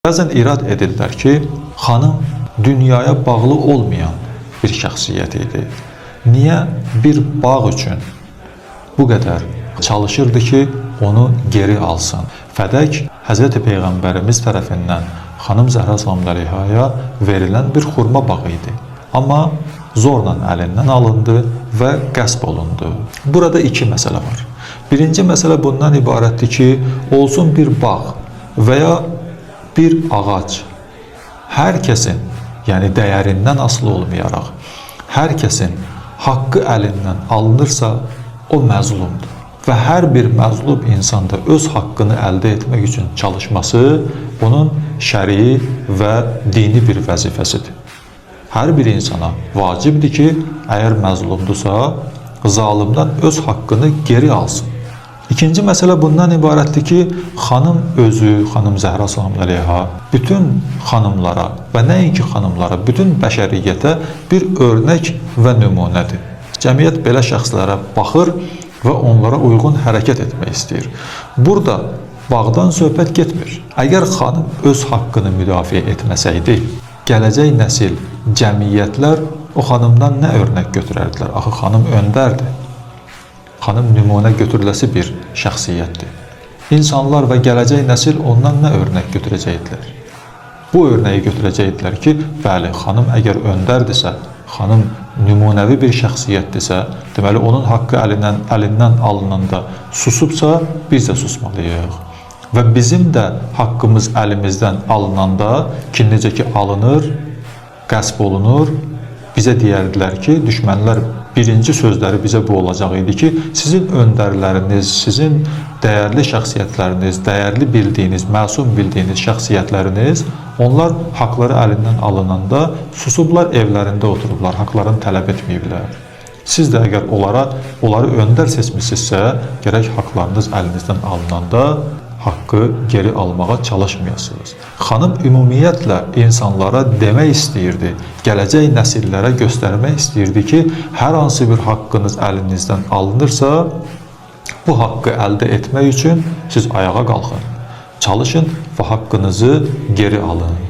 Bəzən irad edirlər ki, xanım dünyaya bağlı olmayan bir şəxsiyyət idi. Niyə bir bağ üçün bu qədər çalışırdı ki, onu geri alsın? Fədək Hz. Peyğəmbərimiz tərəfindən xanım Zəhra sallallahu əleyhaya verilən bir xurma bağı idi. Amma zorla əlindən alındı və qəsb olundu. Burada iki məsələ var. Birinci məsələ bundan ibarətdir ki, olsun bir bağ və ya bir ağac hər kəsin, yəni dəyərindən asılı olmayaraq, hər kəsin haqqı əlindən alınırsa, o məzlumdur. Və hər bir məzlum insanda öz haqqını əldə etmək üçün çalışması onun şərii və dini bir vəzifəsidir. Hər bir insana vacibdir ki, əgər məzlumdursa, zalimdən öz haqqını geri alsın. İkinci məsələ bundan ibarətdir ki, xanım özü, xanım Zəhra sallallahu əleyha, bütün xanımlara və nəinki xanımlara, bütün bəşəriyyətə bir örnək və nümunədir. Cəmiyyət belə şəxslərə baxır və onlara uyğun hərəkət etmək istəyir. Burada bağdan söhbət getmir. Əgər xanım öz haqqını müdafiə etməsəydi, gələcək nəsil, cəmiyyətlər o xanımdan nə örnək götürərdilər? Axı xanım öndərdir. Xanım nümunə götürüləsi bir şəxsiyyətdir. İnsanlar və gələcək nəsil ondan nə örnək götürəcəkdilər? Bu örnəyi götürəcəkdilər ki, bəli, xanım əgər öndərdirsə, xanım nümunəvi bir şəxsiyyətdirsə, deməli, onun haqqı əlindən alınanda susubsa, biz də susmalıyıq. Və bizim də haqqımız əlimizdən alınanda ki, necə ki alınır, qəsb olunur, bizə deyərdilər ki, düşmənlər birinci sözləri bizə bu olacaq idi ki, sizin öndərləriniz, sizin dəyərli şəxsiyyətləriniz, dəyərli bildiyiniz, məsum bildiyiniz şəxsiyyətləriniz, onlar haqları əlindən alınanda susublar, evlərində oturublar, haqlarını tələb etməyiblər. Siz də əgər onları öndər seçmişsinizsə, gərək haqlarınız əlinizdən alınanda haqqı geri almağa çalışmayasınız. Xanım ümumiyyətlə insanlara demək istəyirdi, gələcək nəsillərə göstərmək istəyirdi ki, hər hansı bir haqqınız əlinizdən alınırsa, bu haqqı əldə etmək üçün siz ayağa qalxın, çalışın və haqqınızı geri alın.